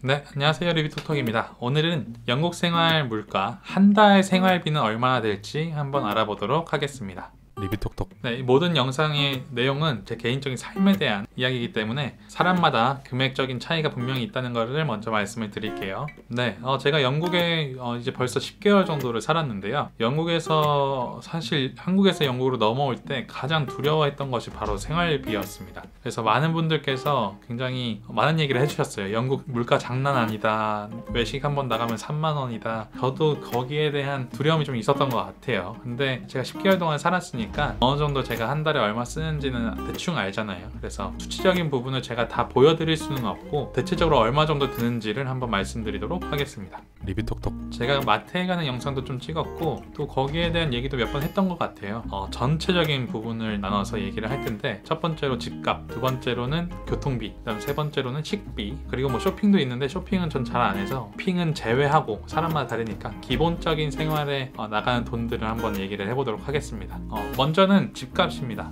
네, 안녕하세요. 리뷰톡톡입니다. 오늘은 영국 생활 물가 한 달 생활비는 얼마나 될지 한번 알아보도록 하겠습니다. 리뷰톡톡. 네, 이 모든 영상의 내용은 제 개인적인 삶에 대한 이야기이기 때문에 사람마다 금액적인 차이가 분명히 있다는 것을 먼저 말씀을 드릴게요. 네, 제가 영국에 이제 벌써 10개월 정도를 살았는데요. 영국에서 사실 한국에서 영국으로 넘어올 때 가장 두려워했던 것이 바로 생활비였습니다. 그래서 많은 분들께서 굉장히 많은 얘기를 해주셨어요. 영국 물가 장난 아니다. 외식 한번 나가면 3만 원이다. 저도 거기에 대한 두려움이 좀 있었던 것 같아요. 근데 제가 10개월 동안 살았으니까 어느 정도 제가 한 달에 얼마 쓰는지는 대충 알잖아요. 그래서 수치적인 부분을 제가 다 보여드릴 수는 없고 대체적으로 얼마 정도 드는지를 한번 말씀드리도록 하겠습니다. 리뷰톡톡. 제가 마트에 가는 영상도 좀 찍었고 또 거기에 대한 얘기도 몇 번 했던 것 같아요. 전체적인 부분을 나눠서 얘기를 할 텐데, 첫 번째로 집값, 두 번째로는 교통비, 그다음 세 번째로는 식비, 그리고 뭐 쇼핑도 있는데 쇼핑은 전 잘 안 해서 쇼핑은 제외하고 사람마다 다르니까 기본적인 생활에 나가는 돈들을 한번 얘기를 해보도록 하겠습니다. 먼저는 집값입니다.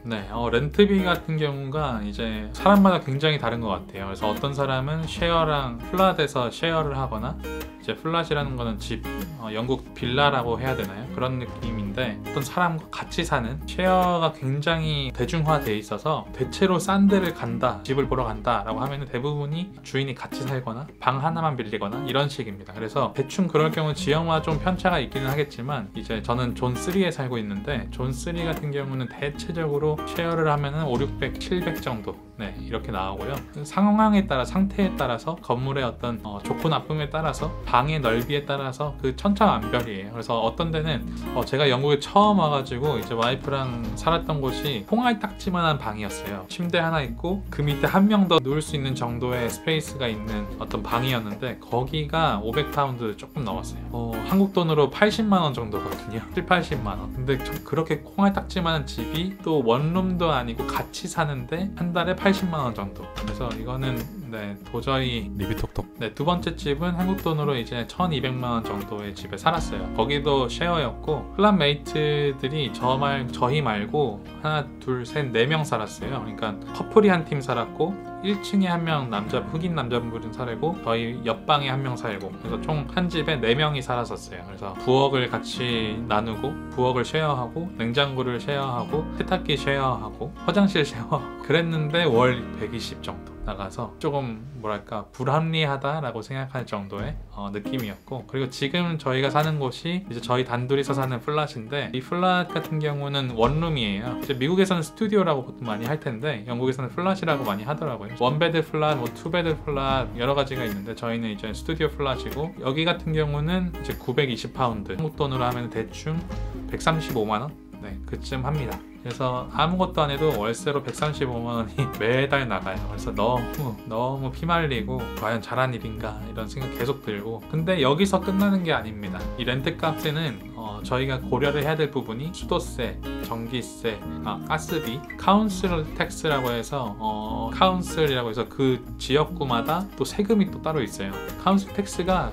네, 렌트비 같은 경우가 이제 사람마다 굉장히 다른 것 같아요. 그래서 어떤 사람은 쉐어랑 플랫에서 쉐어를 하거나, 이제 플랫이라는 거는 집, 영국 빌라라고 해야 되나요? 그런 느낌인데, 어떤 사람과 같이 사는 쉐어가 굉장히 대중화되어 있어서 대체로 싼 데를 간다, 집을 보러 간다 라고 하면 대부분이 주인이 같이 살거나 방 하나만 빌리거나 이런 식입니다. 그래서 대충 그럴 경우 지역마다 좀 편차가 있기는 하겠지만, 이제 저는 존 3에 살고 있는데 존 3 같은 경우는 대체적으로 쉐어를 하면은 5, 600, 700 정도, 네, 이렇게 나오고요. 상황에 따라, 상태에 따라서, 건물의 어떤 좋고 나쁨에 따라서, 방의 넓이에 따라서 그 천차만별이에요. 그래서 어떤 데는 제가 영국에 처음 와가지고 이제 와이프랑 살았던 곳이 콩알딱지만한 방이었어요. 침대 하나 있고 그 밑에 한 명 더 누울 수 있는 정도의 스페이스가 있는 어떤 방이었는데, 거기가 500파운드 조금 넘었어요. 한국 돈으로 80만 원 정도거든요. 7, 80만 원. 근데 그렇게 콩알딱지만한 집이 또 원룸도 아니고 같이 사는데 한 달에 80만 원 정도. 그래서 이거는 도저히. 리뷰톡톡. 두 번째 집은 한국 돈으로 이제 1200만 원 정도의 집에 살았어요. 거기도 쉐어였고 플랫메이트들이 저희 말고 하나, 둘, 셋, 4명 살았어요. 그러니까 커플이 한 팀 살았고 1층에 한 명 흑인 남자분이 살고 저희 옆방에 한 명 살고, 그래서 총 한 집에 4명이 살았었어요. 그래서 부엌을 같이 나누고, 부엌을 쉐어하고, 냉장고를 쉐어하고, 세탁기 쉐어하고, 화장실 쉐어하고 그랬는데 월 120 정도 나가서 조금 뭐랄까 불합리하다라고 생각할 정도의 느낌이었고, 그리고 지금 저희가 사는 곳이 이제 저희 단둘이서 사는 플랫인데, 이 플랫 같은 경우는 원룸이에요. 이제 미국에서는 스튜디오라고 보통 많이 할 텐데 영국에서는 플랫이라고 많이 하더라고요. 원베드 플랫, 투베드 플랫 여러 가지가 있는데 저희는 이제 스튜디오 플랫이고, 여기 같은 경우는 이제 920파운드, 한국 돈으로 하면 대충 135만 원? 네, 그쯤 합니다. 그래서 아무것도 안 해도 월세로 135만 원이 매달 나가요. 그래서 너무 피말리고 과연 잘한 일인가 이런 생각 계속 들고, 근데 여기서 끝나는 게 아닙니다. 이 렌트 값에는 저희가 고려를 해야 될 부분이 수도세, 전기세, 가스비, 카운슬 텍스라고 해서 카운슬이라고 해서 그 지역구마다 또 세금이 또 따로 있어요. 카운슬 텍스가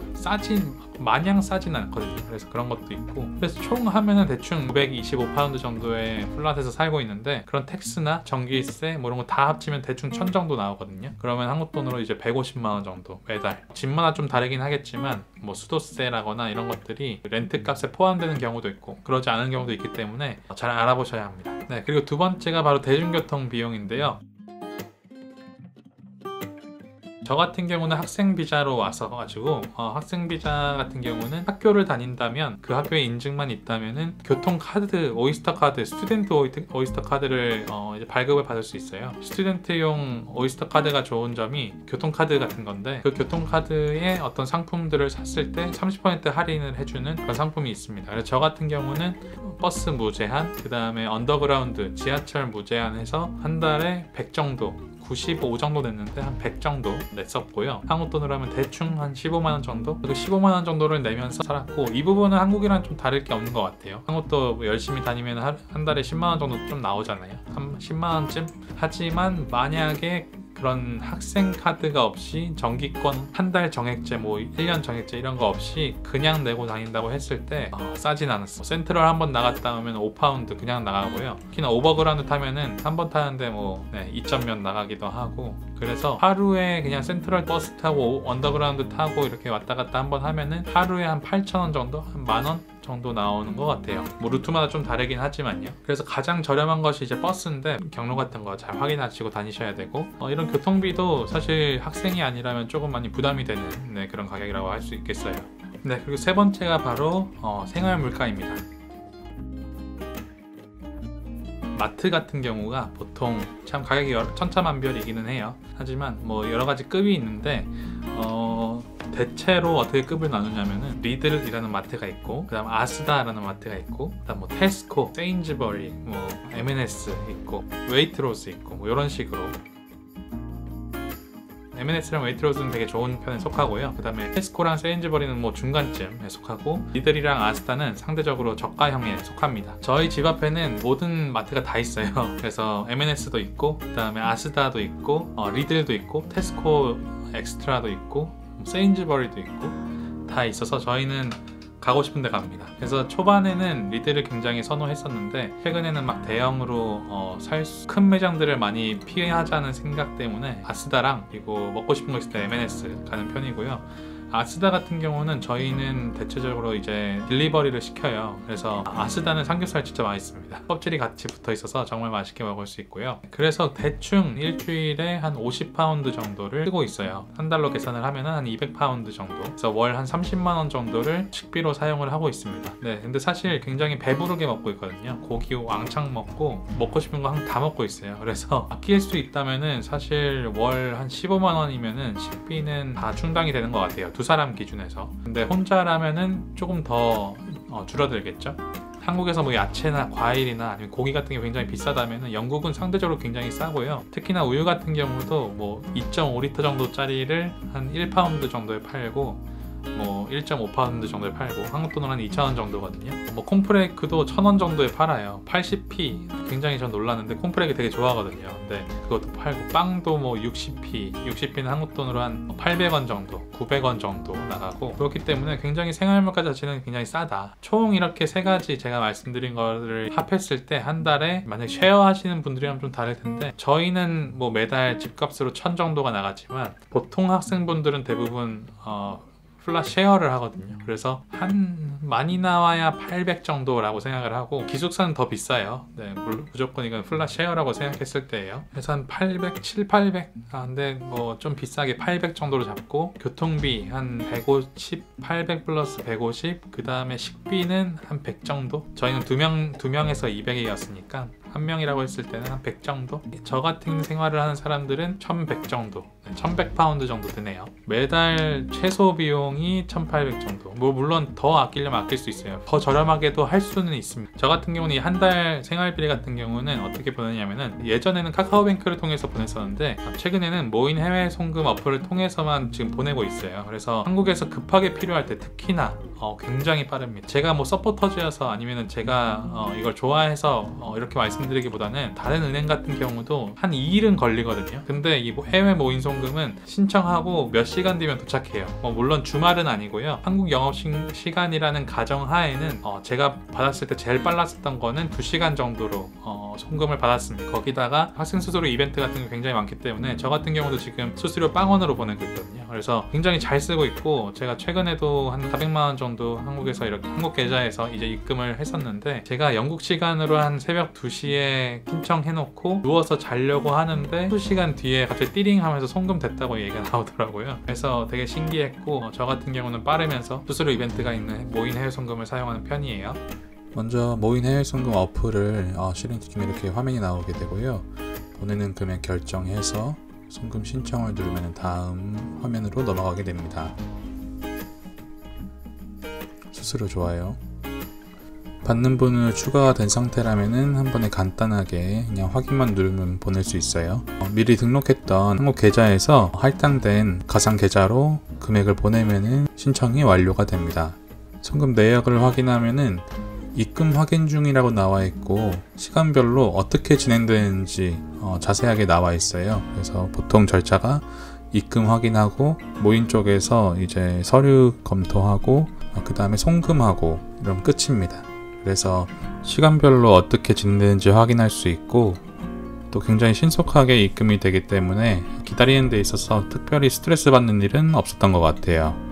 마냥 싸진 않거든요. 그래서 그런 것도 있고, 그래서 총 하면은 대충 925파운드 정도의 플랫에서 살고 있는데, 그런 텍스나 전기세 뭐 이런 거 다 합치면 대충 1000 정도 나오거든요. 그러면 한국 돈으로 이제 150만 원 정도 매달. 집마다 좀 다르긴 하겠지만 뭐 수도세라거나 이런 것들이 렌트 값에 포함되는 경우도 있고 그러지 않은 경우도 있기 때문에 잘 알아보셔야 합니다. 네, 그리고 두 번째가 바로 대중교통 비용인데요. 저 같은 경우는 학생 비자로 와서 학생 비자 같은 경우는 학교를 다닌다면 그 학교의 인증만 있다면은 교통카드, 오이스터 카드, 스튜던트 오이스터 카드를 이제 발급을 받을 수 있어요. 스튜던트용 오이스터 카드가 좋은 점이 교통카드 같은 건데, 그 교통카드에 어떤 상품들을 샀을 때 30% 할인을 해주는 그런 상품이 있습니다. 그래서 저 같은 경우는 버스 무제한, 그 다음에 언더그라운드, 지하철 무제한 해서 한 달에 100 정도, 95 정도 냈는데 한 100 정도 냈었고요. 한국 돈으로 하면 대충 한 15만원 정도? 그 15만원 정도를 내면서 살았고, 이 부분은 한국이랑 좀 다를 게 없는 것 같아요. 한국도 열심히 다니면 한 달에 10만원 정도 좀 나오잖아요. 한 10만원쯤? 하지만 만약에 그런 학생 카드가 없이 정기권 한 달 정액제, 뭐 1년 정액제 이런 거 없이 그냥 내고 다닌다고 했을 때 싸진 않았어. 센트럴 한번 나갔다 오면 5파운드 그냥 나가고요. 특히나 오버그라운드 타면은 한 번 타는데 뭐 2.몇 나가기도 하고, 그래서 하루에 그냥 센트럴 버스 타고 언더그라운드 타고 이렇게 왔다 갔다 한번 하면은 하루에 한 8,000원 정도? 한 만원? 정도 나오는 것 같아요. 뭐 루트마다 좀 다르긴 하지만요. 그래서 가장 저렴한 것이 이제 버스인데 경로 같은 거 잘 확인하시고 다니셔야 되고, 이런 교통비도 사실 학생이 아니라면 조금 많이 부담이 되는 그런 가격이라고 할 수 있겠어요. 네, 그리고 세 번째가 바로 생활 물가입니다. 마트 같은 경우가 보통 참 가격이 천차만별이기는 해요. 하지만 뭐 여러 가지 급이 있는데 대체로 어떻게 급을 나누냐면은 리들이라는 마트가 있고, 그 다음 아스다라는 마트가 있고, 그 다음 뭐 테스코, 세인즈버리, 뭐 M&S 있고, 웨이트로스 있고, 뭐 이런 식으로. M&S랑 웨이트로스는 되게 좋은 편에 속하고요. 그 다음에 테스코랑 세인즈버리는 뭐 중간쯤에 속하고, 리들이랑 아스다는 상대적으로 저가형에 속합니다. 저희 집 앞에는 모든 마트가 다 있어요. 그래서 M&S도 있고, 그 다음에 아스다도 있고, 리들도 있고, 테스코 엑스트라도 있고, 세인즈버리도 있고 다 있어서 저희는 가고 싶은 데 갑니다. 그래서 초반에는 리들을 굉장히 선호했었는데 최근에는 막 대형으로 큰 매장들을 많이 피하자는 생각 때문에 아스다랑, 그리고 먹고 싶은 거 있을 때 M&S 가는 편이고요. 아스다 같은 경우는 저희는 대체적으로 이제 딜리버리를 시켜요. 그래서 아스다는 삼겹살 진짜 맛있습니다. 껍질이 같이 붙어 있어서 정말 맛있게 먹을 수 있고요. 그래서 대충 일주일에 한 50파운드 정도를 쓰고 있어요. 한 달로 계산을 하면 한 200파운드 정도. 그래서 월 한 30만원 정도를 식비로 사용을 하고 있습니다. 네, 근데 사실 굉장히 배부르게 먹고 있거든요. 고기 왕창 먹고 싶은 거 다 먹고 있어요. 그래서 아낄 수 있다면은 사실 월 한 15만원이면은 식비는 다 충당이 되는 것 같아요. 두 사람 기준에서. 근데 혼자라면은 조금 더 줄어들겠죠. 한국에서 뭐 야채나 과일이나 아니면 고기 같은 게 굉장히 비싸다면 영국은 상대적으로 굉장히 싸고요. 특히나 우유 같은 경우도 뭐 2.5리터 정도짜리를 한 1파운드 정도에 팔고, 뭐 1.5파운드 정도에 팔고, 한국 돈으로 한 2,000원 정도거든요. 뭐 콩프레이크도 1,000원 정도에 팔아요. 80p. 굉장히 전 놀랐는데 콩프레이크 되게 좋아하거든요. 근데 그것도 팔고, 빵도 뭐 60p는 한국 돈으로 한 800원 정도, 900원 정도 나가고, 그렇기 때문에 굉장히 생활물가 자체는 굉장히 싸다. 총 이렇게 세 가지 제가 말씀드린 거를 합했을 때 한 달에, 만약 쉐어 하시는 분들이랑 좀 다를 텐데, 저희는 뭐 매달 집값으로 1,000 정도가 나가지만 보통 학생분들은 대부분 플랫 쉐어를 하거든요. 그래서 많이 나와야 800 정도라고 생각을 하고, 기숙사는 더 비싸요. 네, 무조건 이건 플랫 쉐어라고 생각했을 때예요. 그래서 한 800, 700, 근데 뭐 좀 비싸게 800 정도로 잡고, 교통비 한 150, 800 플러스 150, 그 다음에 식비는 한 100 정도? 저희는 두 명에서 200이었으니까 한 명이라고 했을 때는 한 100 정도? 저 같은 생활을 하는 사람들은 1100 정도, 1100파운드 정도 드네요. 매달 최소 비용이 1800 정도. 뭐 물론 더 아끼려면 아낄 수 있어요. 더 저렴하게도 할 수는 있습니다. 저 같은 경우는 이 한 달 생활비 같은 경우는 어떻게 보내냐면은, 예전에는 카카오뱅크를 통해서 보냈었는데 최근에는 모인 해외 송금 어플을 통해서만 지금 보내고 있어요. 그래서 한국에서 급하게 필요할 때 특히나 굉장히 빠릅니다. 제가 뭐 서포터즈여서 아니면은 제가 이걸 좋아해서 이렇게 말씀드리기보다는, 다른 은행 같은 경우도 한 2일은 걸리거든요. 근데 이 해외 모인 송금은 신청하고 몇 시간 뒤면 도착해요. 물론 주말은 아니고요. 한국 영업 시간이라는 가정 하에는 제가 받았을 때 제일 빨랐었던 거는 2시간 정도로 송금을 받았습니다. 거기다가 학생 수수료 이벤트 같은 게 굉장히 많기 때문에 저 같은 경우도 지금 수수료 빵원으로 보내고 있거든요. 그래서 굉장히 잘 쓰고 있고, 제가 최근에도 한 400만원 정도 한국에서 이렇게 한국 계좌에서 이제 입금을 했었는데, 제가 영국 시간으로 한 새벽 2시에 신청해놓고 누워서 자려고 하는데 2시간 뒤에 갑자기 띠링 하면서 송금 됐다고 얘기가 나오더라고요. 그래서 되게 신기했고, 저 같은 경우는 빠르면서 수수료 이벤트가 있는 모인 해외 송금을 사용하는 편이에요. 먼저 모인 해외 송금 어플을 실행시키면 이렇게 화면이 나오게 되고요. 보내는 금액 결정해서 송금 신청을 누르면 다음 화면으로 넘어가게 됩니다. 수수료 좋아요. 받는 분을 추가가 된 상태라면 한 번에 간단하게 그냥 확인만 누르면 보낼 수 있어요. 미리 등록했던 한국 계좌에서 할당된 가상 계좌로 금액을 보내면 신청이 완료가 됩니다. 송금 내역을 확인하면 입금 확인 중이라고 나와 있고 시간별로 어떻게 진행되는지 자세하게 나와 있어요. 그래서 보통 절차가 입금 확인하고 모인 쪽에서 이제 서류 검토하고 그 다음에 송금하고 이러면 끝입니다. 그래서 시간별로 어떻게 진행되는지 확인할 수 있고 또 굉장히 신속하게 입금이 되기 때문에 기다리는 데 있어서 특별히 스트레스 받는 일은 없었던 것 같아요.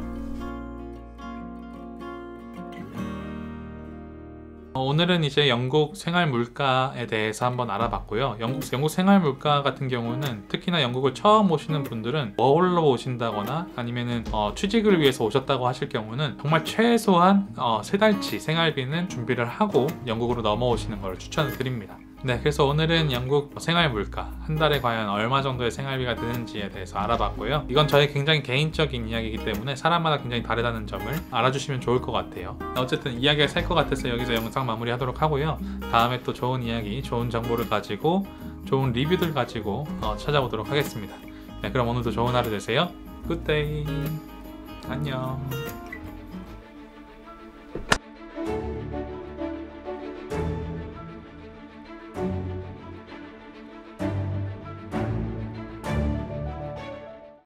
오늘은 이제 영국 생활 물가에 대해서 한번 알아봤고요. 영국 생활 물가 같은 경우는 특히나 영국을 처음 오시는 분들은 머물러 오신다거나 아니면은 취직을 위해서 오셨다고 하실 경우는 정말 최소한 3달치 생활비는 준비를 하고 영국으로 넘어오시는 걸 추천을 드립니다. 네, 그래서 오늘은 영국 생활 물가, 한 달에 과연 얼마 정도의 생활비가 드는지에 대해서 알아봤고요. 이건 저의 굉장히 개인적인 이야기이기 때문에 사람마다 굉장히 다르다는 점을 알아주시면 좋을 것 같아요. 어쨌든 이야기가 셀 것 같아서 여기서 영상 마무리하도록 하고요. 다음에 또 좋은 이야기, 좋은 정보를 가지고 좋은 리뷰들 가지고 찾아오도록 하겠습니다. 네, 그럼 오늘도 좋은 하루 되세요. 굿데이. 안녕.